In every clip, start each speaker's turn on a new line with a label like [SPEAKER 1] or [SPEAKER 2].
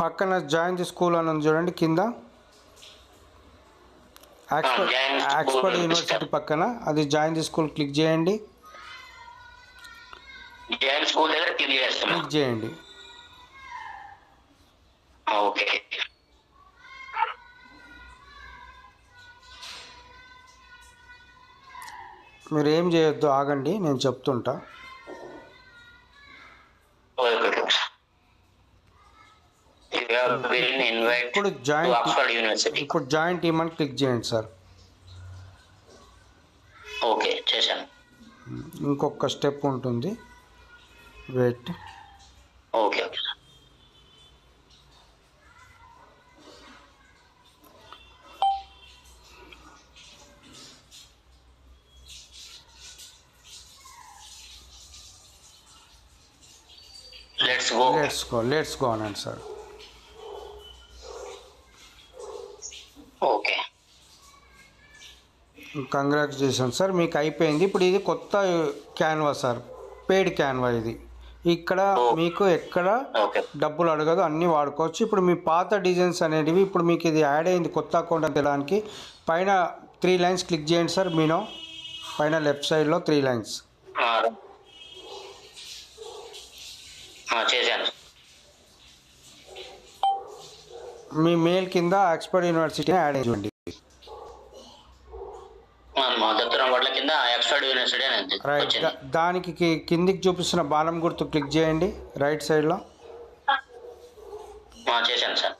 [SPEAKER 1] పక్కన join the school అని ఉంది చూడండి కింద. ఆక్స్ఫర్డ్ యూనివర్సిటీ పక్కన అది జాయిన్ ది స్కూల్ క్లిక్ చేయండి. క్లిక్ చేయండి.
[SPEAKER 2] ఓకే.
[SPEAKER 1] మీరు ఏం చేయొద్దు, ఆగండి, నేను చెప్తుంటా. ఇప్పుడు జాయిన్ టీమ్ అని క్లిక్ చేయండి సార్.
[SPEAKER 2] ఓకే, చేశాను.
[SPEAKER 1] ఇంకొక స్టెప్ ఉంటుంది, వెయిట్.
[SPEAKER 2] ఓకే.
[SPEAKER 1] లెట్స్ గో అనండి సార్.
[SPEAKER 2] ఓకే,
[SPEAKER 1] కంగ్రాచులేషన్ సార్, మీకు అయిపోయింది. ఇప్పుడు ఇది కొత్త క్యాన్వా సార్, పెయిడ్ క్యాన్వా ఇది. ఇక్కడ మీకు ఎక్కడ డబ్బులు అడగదు, అన్నీ వాడుకోవచ్చు. ఇప్పుడు మీ పాత డిజైన్స్ అనేటివి ఇప్పుడు మీకు ఇది యాడ్ అయింది కొత్త అకౌంట్ అని తెలడానికి పైన 3 లైన్స్ క్లిక్ చేయండి సార్. మీనో పైన లెఫ్ట్ సైడ్లో 3 లైన్స్
[SPEAKER 2] చేశాను.
[SPEAKER 1] మీ మెయిల్ కింద ఆక్స్ఫర్డ్ యూనివర్సిటీ యాడ్ అయ్యండి. రైట్, దానికి కిందికి చూపిస్తున్న బాణం గుర్తు క్లిక్ చేయండి రైట్ సైడ్లో.
[SPEAKER 2] చేశాను సార్.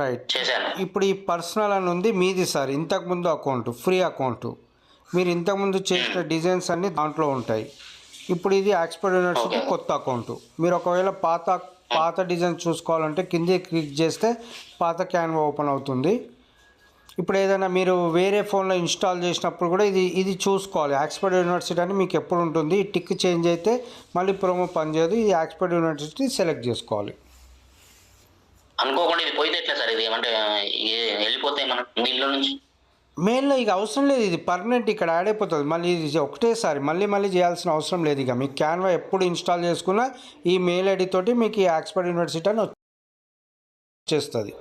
[SPEAKER 1] రైట్, ఇప్పుడు ఈ పర్సనల్ అని ఉంది మీది సార్. ఇంతకుముందు అకౌంట్ ఫ్రీ అకౌంట్, మీరు ఇంతకుముందు చేసిన డిజైన్స్ అన్నీ దాంట్లో ఉంటాయి. ఇప్పుడు ఇది ఆక్స్ఫర్డ్ యూనివర్సిటీ కొత్త అకౌంట్. మీరు ఒకవేళ పాత డిజైన్ చూసుకోవాలంటే కింద క్లిక్ చేస్తే పాత క్యాన్వా ఓపెన్ అవుతుంది. ఇప్పుడు ఏదైనా మీరు వేరే ఫోన్లో ఇన్స్టాల్ చేసినప్పుడు కూడా ఇది చూసుకోవాలి. ఆక్స్ఫర్డ్ యూనివర్సిటీ అని మీకు ఎప్పుడు ఉంటుంది. ఈ టిక్ చేంజ్ అయితే మళ్ళీ ప్రోమో పనిచేయదు. ఇది ఆక్స్ఫర్డ్ యూనివర్సిటీ సెలెక్ట్ చేసుకోవాలి.
[SPEAKER 2] అనుకోకుండా ఇది పోయితే ఎట్లా సార్? ఇది ఏమంటే వెళ్ళిపోతే మన దీనిలో నుంచి
[SPEAKER 1] మెయిన్లో ఇక అవసరం లేదు, ఇది పర్మనెంట్ ఇక్కడ యాడ్ అయిపోతుంది. మళ్ళీ ఇది ఒకటేసారి మళ్ళీ చేయాల్సిన అవసరం లేదు. ఇక మీకు క్యాన్వా ఎప్పుడు ఇన్స్టాల్ చేసుకున్నా ఈ మెయిల్ ఐడి తోటి మీకు ఈ ఆక్స్ఫర్డ్ యూనివర్సిటీ అని వచ్చేస్తుంది.